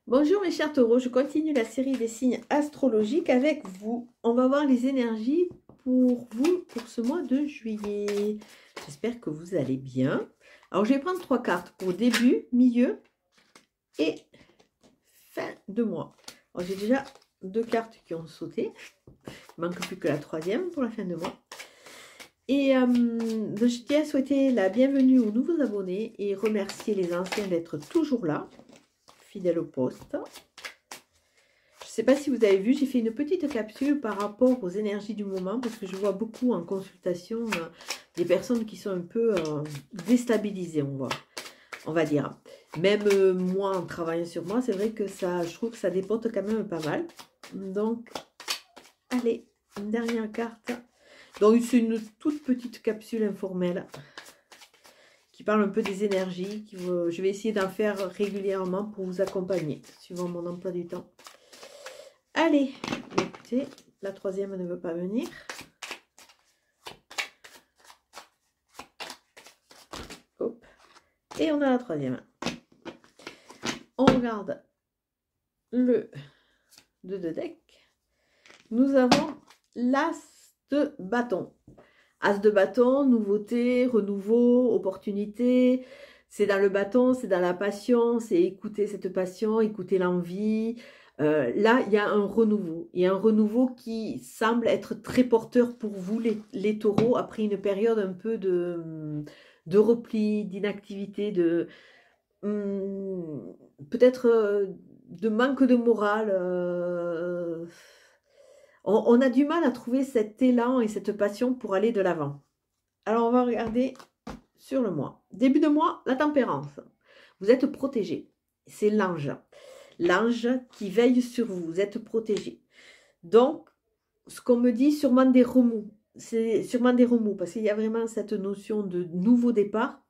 Bonjour mes chers taureaux, je continue la série des signes astrologiques avec vous. On va voir les énergies pour vous pour ce mois de juillet. J'espère que vous allez bien. Alors je vais prendre 3 cartes pour début, milieu et fin de mois. J'ai déjà 2 cartes qui ont sauté. Il ne manque plus que la 3e pour la fin de mois. Et je tiens à souhaiter la bienvenue aux nouveaux abonnés et remercier les anciens d'être toujours là, fidèles au poste. Je ne sais pas si vous avez vu, j'ai fait une petite capsule par rapport aux énergies du moment parce que je vois beaucoup en consultation des personnes qui sont un peu déstabilisées, on va dire. Même moi, en travaillant sur moi, c'est vrai que je trouve que ça dépote quand même pas mal. Donc, allez, une dernière carte. Donc, c'est une toute petite capsule informelle qui parle un peu des énergies. Je vais essayer d'en faire régulièrement pour vous accompagner, suivant mon emploi du temps. Allez, écoutez, la 3e ne veut pas venir. Hop. Et on a la 3e. On regarde le 2 de deck. Nous avons l'As de bâton. As de bâton, nouveauté, renouveau, opportunité. C'est dans le bâton, c'est dans la passion, c'est écouter cette passion, écouter l'envie. Là, il y a un renouveau. Il y a un renouveau qui semble être très porteur pour vous, les taureaux, après une période un peu de repli, d'inactivité, peut-être de manque de morale. On a du mal à trouver cet élan et cette passion pour aller de l'avant. Alors, on va regarder sur le mois. Début de mois, la tempérance. Vous êtes protégé. C'est l'ange. L'ange qui veille sur vous. Vous êtes protégé. Donc, ce qu'on me dit, sûrement des remous. C'est sûrement des remous parce qu'il y a vraiment cette notion de nouveau départ.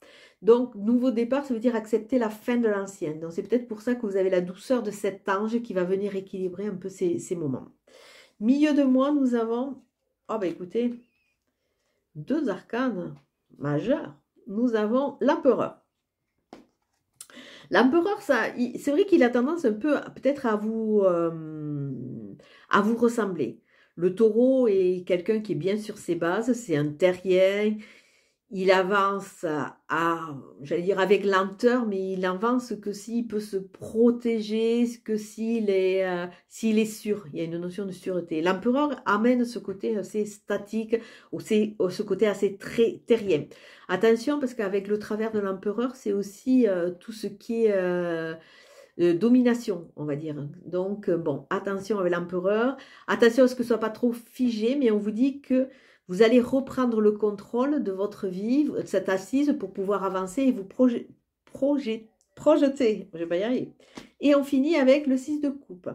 Donc, nouveau départ, ça veut dire accepter la fin de l'ancien. Donc, c'est peut-être pour ça que vous avez la douceur de cet ange qui va venir équilibrer un peu ces moments. Milieu de mois, nous avons, écoutez, 2 arcanes majeurs. Nous avons l'empereur. L'empereur, c'est vrai qu'il a tendance un peu peut-être à vous ressembler. Le taureau est quelqu'un qui est bien sur ses bases, c'est un terrien. Il avance j'allais dire avec lenteur, mais il avance que s'il peut se protéger, que s'il est sûr. Il y a une notion de sûreté. L'empereur amène ce côté assez statique, ou ce côté assez très terrien. Attention, parce qu'avec le travers de l'empereur, c'est aussi tout ce qui est domination, on va dire. Donc, bon, attention avec l'empereur. Attention à ce que ce soit pas trop figé, mais on vous dit que vous allez reprendre le contrôle de votre vie, cette assise, pour pouvoir avancer et vous projeter. Je vais pas y arriver. Et on finit avec le 6 de coupe.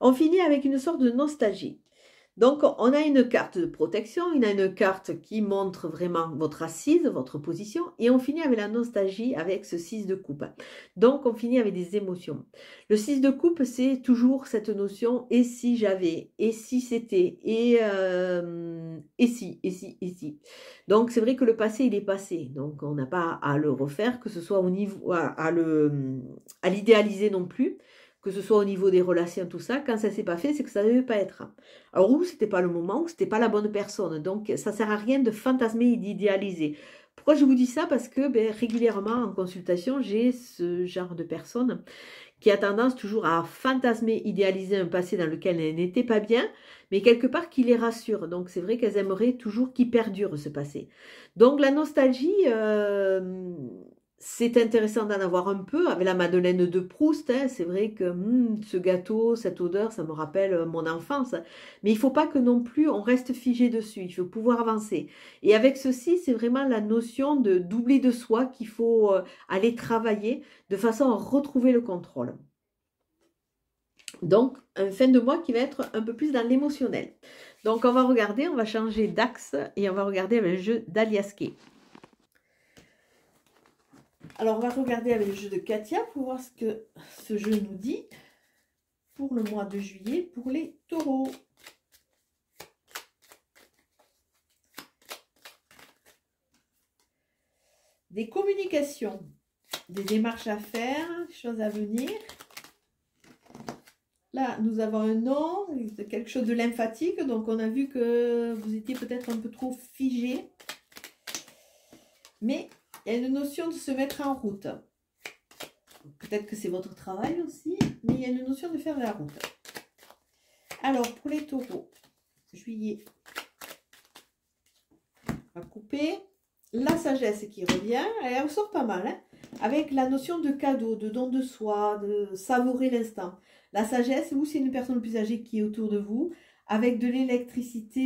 On finit avec une sorte de nostalgie. Donc, on a une carte de protection, on a une carte qui montre vraiment votre assise, votre position, et on finit avec la nostalgie avec ce 6 de coupe. Donc, on finit avec des émotions. Le 6 de coupe, c'est toujours cette notion « et si j'avais »,« et si c'était », et si ». Donc, c'est vrai que le passé, il est passé. Donc, on n'a pas à le refaire, que ce soit au niveau, à l'idéaliser non plus, que ce soit au niveau des relations, tout ça. Quand ça ne s'est pas fait, c'est que ça ne devait pas être. Alors, ou c'était pas le moment, ou c'était pas la bonne personne. Donc, ça sert à rien de fantasmer et d'idéaliser. Pourquoi je vous dis ça? Parce que régulièrement, en consultation, j'ai ce genre de personne qui a tendance toujours à fantasmer, idéaliser un passé dans lequel elle n'était pas bien, mais quelque part qui les rassure. Donc, c'est vrai qu'elles aimeraient toujours qu'il perdure ce passé. Donc, la nostalgie, c'est intéressant d'en avoir un peu avec la Madeleine de Proust. Hein. C'est vrai que ce gâteau, cette odeur, ça me rappelle mon enfance. Mais il ne faut pas que non plus on reste figé dessus. Il faut pouvoir avancer. Et avec ceci, c'est vraiment la notion d'oubli de soi qu'il faut aller travailler de façon à retrouver le contrôle. Donc, un fin de mois qui va être un peu plus dans l'émotionnel. Donc, on va regarder, on va changer d'axe et on va regarder avec le jeu d'Aliasqué. Alors, on va regarder avec le jeu de Katia pour voir ce que ce jeu nous dit pour le mois de juillet pour les taureaux. Des communications, des démarches à faire, des choses à venir. Là, nous avons un nom, quelque chose de lymphatique. Donc, on a vu que vous étiez peut-être un peu trop figé. Mais il y a une notion de se mettre en route. Peut-être que c'est votre travail aussi, mais il y a une notion de faire la route. Alors, pour les taureaux, juillet, on va couper. La sagesse qui revient, elle ressort pas mal, hein, avec la notion de cadeau, de don de soi, de savourer l'instant. La sagesse, vous, c'est une personne plus âgée qui est autour de vous. Avec de l'électricité,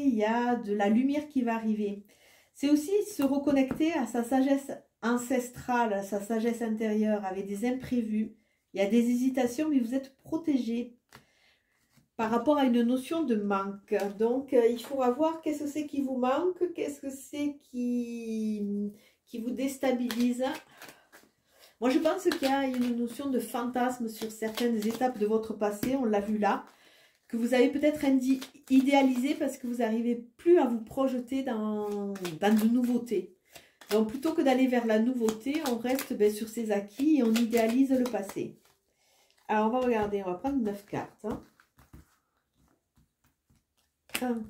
il y a de la lumière qui va arriver. C'est aussi se reconnecter à sa sagesse ancestrale, à sa sagesse intérieure, avec des imprévus. Il y a des hésitations, mais vous êtes protégé par rapport à une notion de manque. Donc, il faudra voir qu'est-ce que c'est qui vous manque, qu'est-ce que c'est qui vous déstabilise. Moi, je pense qu'il y a une notion de fantasme sur certaines étapes de votre passé, on l'a vu là, que vous avez peut-être idéalisé parce que vous n'arrivez plus à vous projeter dans de nouveautés. Donc, plutôt que d'aller vers la nouveauté, on reste sur ses acquis et on idéalise le passé. Alors, on va regarder, on va prendre 9 cartes. 1,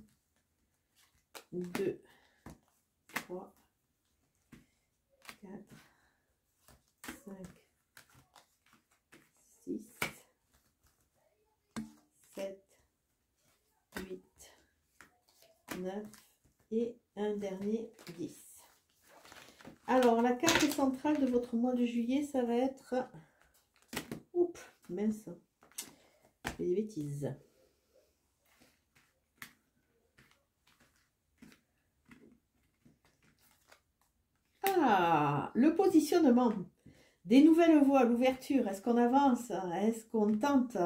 2, 3, 4, 5, 6, 7, 8, 9 et un dernier 10. Alors, la carte centrale de votre mois de juillet, ça va être... Oups, mince, je fais des bêtises. Ah, le positionnement. Des nouvelles voies, l'ouverture. Est-ce qu'on avance? Est-ce qu'on tente?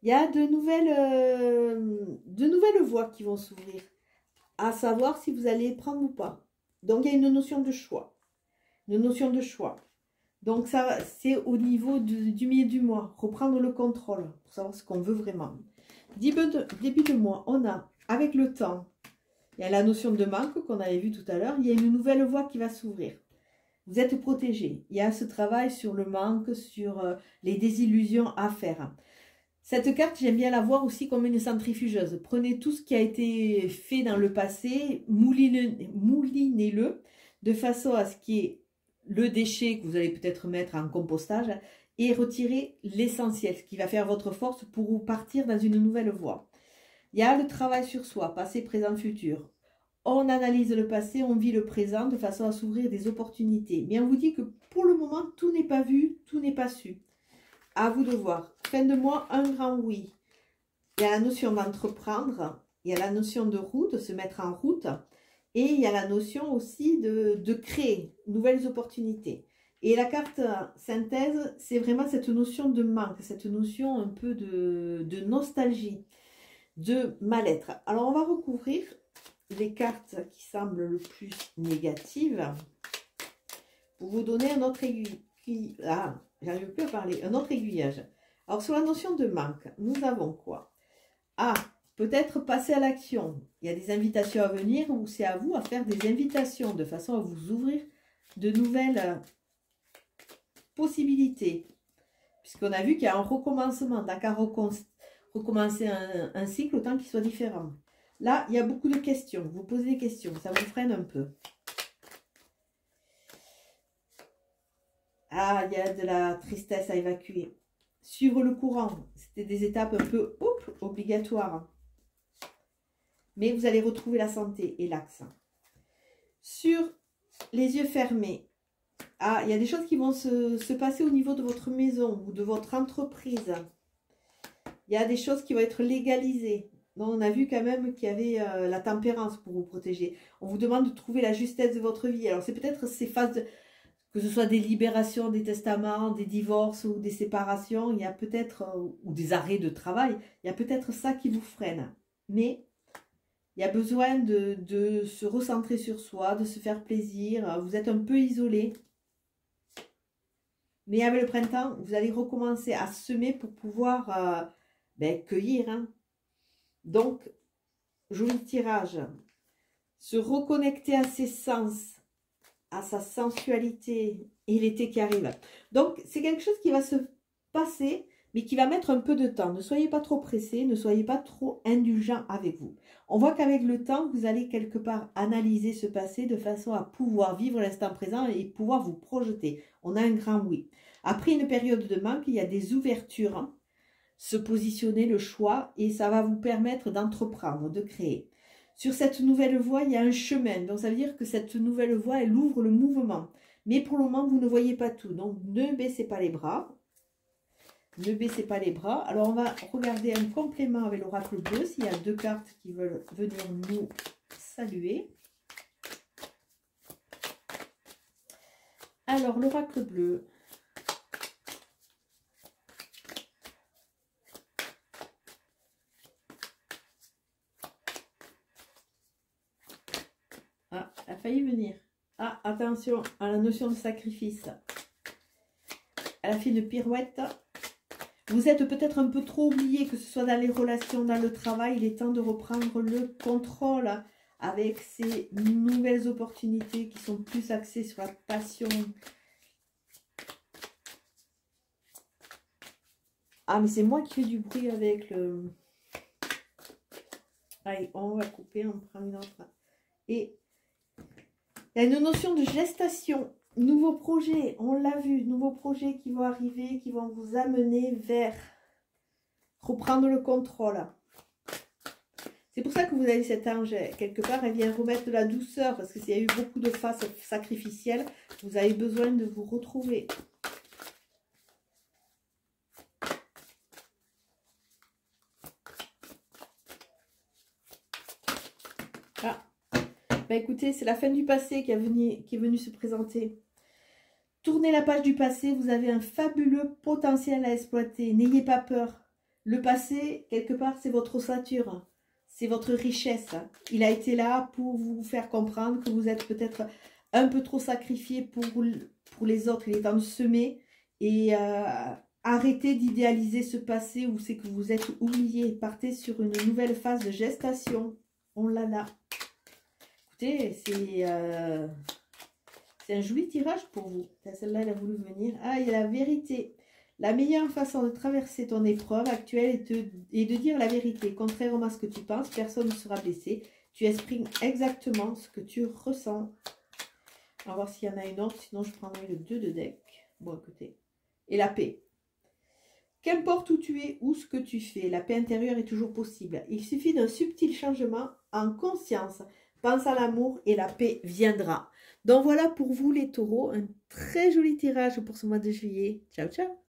Il y a de nouvelles voies qui vont s'ouvrir. À savoir si vous allez prendre ou pas. Donc, il y a une notion de choix. Une notion de choix. Donc, ça, c'est au niveau du milieu du mois. Reprendre le contrôle pour savoir ce qu'on veut vraiment. Début de mois, on a, avec le temps, il y a la notion de manque qu'on avait vu tout à l'heure. Il y a une nouvelle voie qui va s'ouvrir. Vous êtes protégé. Il y a ce travail sur le manque, sur les désillusions à faire. Cette carte, j'aime bien la voir aussi comme une centrifugeuse. Prenez tout ce qui a été fait dans le passé, moulinez-le de façon à ce qu'il y ait le déchet que vous allez peut-être mettre en compostage et retirer l'essentiel, ce qui va faire votre force pour partir dans une nouvelle voie. Il y a le travail sur soi, passé, présent, futur. On analyse le passé, on vit le présent de façon à s'ouvrir des opportunités. Mais on vous dit que pour le moment, tout n'est pas vu, tout n'est pas su. À vous de voir. Fin de mois, un grand oui. Il y a la notion d'entreprendre, il y a la notion de route, de se mettre en route. Et il y a la notion aussi de créer nouvelles opportunités. Et la carte synthèse, c'est vraiment cette notion de manque, cette notion un peu de nostalgie, de mal-être. Alors, on va recouvrir les cartes qui semblent le plus négatives pour vous donner un autre aiguillage. Ah, j'arrive plus à parler. Un autre aiguillage. Alors, sur la notion de manque, nous avons quoi? Ah, peut-être passer à l'action. Il y a des invitations à venir ou c'est à vous à faire des invitations de façon à vous ouvrir de nouvelles possibilités. Puisqu'on a vu qu'il y a un recommencement. D'accord, recommencer un cycle autant qu'il soit différent. Là, il y a beaucoup de questions. Vous posez des questions. Ça vous freine un peu. Ah, il y a de la tristesse à évacuer. Suivre le courant. C'était des étapes un peu obligatoires. Mais vous allez retrouver la santé et l'axe. Sur les yeux fermés. Ah, il y a des choses qui vont se passer au niveau de votre maison ou de votre entreprise. Il y a des choses qui vont être légalisées. Donc, on a vu quand même qu'il y avait la tempérance pour vous protéger. On vous demande de trouver la justesse de votre vie. Alors, c'est peut-être ces phases, que ce soit des libérations, des testaments, des divorces ou des séparations, il y a peut-être, ou des arrêts de travail, il y a peut-être ça qui vous freine. Mais il y a besoin de se recentrer sur soi, de se faire plaisir. Vous êtes un peu isolé. Mais avec le printemps, vous allez recommencer à semer pour pouvoir cueillir. Hein. Donc, joli tirage. Se reconnecter à ses sens, à sa sensualité et l'été qui arrive. Donc, c'est quelque chose qui va se passer, mais qui va mettre un peu de temps. Ne soyez pas trop pressés, ne soyez pas trop indulgents avec vous. On voit qu'avec le temps, vous allez quelque part analyser ce passé de façon à pouvoir vivre l'instant présent et pouvoir vous projeter. On a un grand oui. Après une période de manque, il y a des ouvertures, hein, se positionner, le choix, et ça va vous permettre d'entreprendre, de créer. Sur cette nouvelle voie, il y a un chemin. Donc, ça veut dire que cette nouvelle voie, elle ouvre le mouvement. Mais pour le moment, vous ne voyez pas tout. Donc, ne baissez pas les bras. Ne baissez pas les bras. Alors, on va regarder un complément avec l'oracle bleu, s'il y a deux cartes qui veulent venir nous saluer. Alors, l'oracle bleu. Ah, elle a failli venir. Ah, attention à la notion de sacrifice. Elle a fait une pirouette. Vous êtes peut-être un peu trop oublié, que ce soit dans les relations, dans le travail. Il est temps de reprendre le contrôle avec ces nouvelles opportunités qui sont plus axées sur la passion. Ah, mais c'est moi qui fais du bruit avec le... Allez, on va couper, on prend une autre. Et il y a une notion de gestation. Nouveaux projets, on l'a vu, nouveaux projets qui vont arriver, qui vont vous amener vers reprendre le contrôle. C'est pour ça que vous avez cet ange, quelque part, elle vient remettre de la douceur, parce que s'il y a eu beaucoup de phases sacrificielles, vous avez besoin de vous retrouver. Ah, bah écoutez, c'est la fin du passé qui est venue se présenter. Tournez la page du passé, vous avez un fabuleux potentiel à exploiter. N'ayez pas peur. Le passé, quelque part, c'est votre ossature. C'est votre richesse. Il a été là pour vous faire comprendre que vous êtes peut-être un peu trop sacrifié pour les autres. Il est temps de semer et arrêtez d'idéaliser ce passé où c'est que vous êtes oublié. Partez sur une nouvelle phase de gestation. On l'a là. Écoutez, c'est un joli tirage pour vous. Celle-là, elle a voulu venir. Ah, il y a la vérité. La meilleure façon de traverser ton épreuve actuelle est de dire la vérité. Contrairement à ce que tu penses, personne ne sera blessé. Tu exprimes exactement ce que tu ressens. On va voir s'il y en a une autre. Sinon, je prendrai le 2 de deck. Bon, écoutez. Et la paix. Qu'importe où tu es ou ce que tu fais, la paix intérieure est toujours possible. Il suffit d'un subtil changement en conscience. Pense à l'amour et la paix viendra. Donc voilà pour vous les taureaux, un très joli tirage pour ce mois de juillet. Ciao, ciao!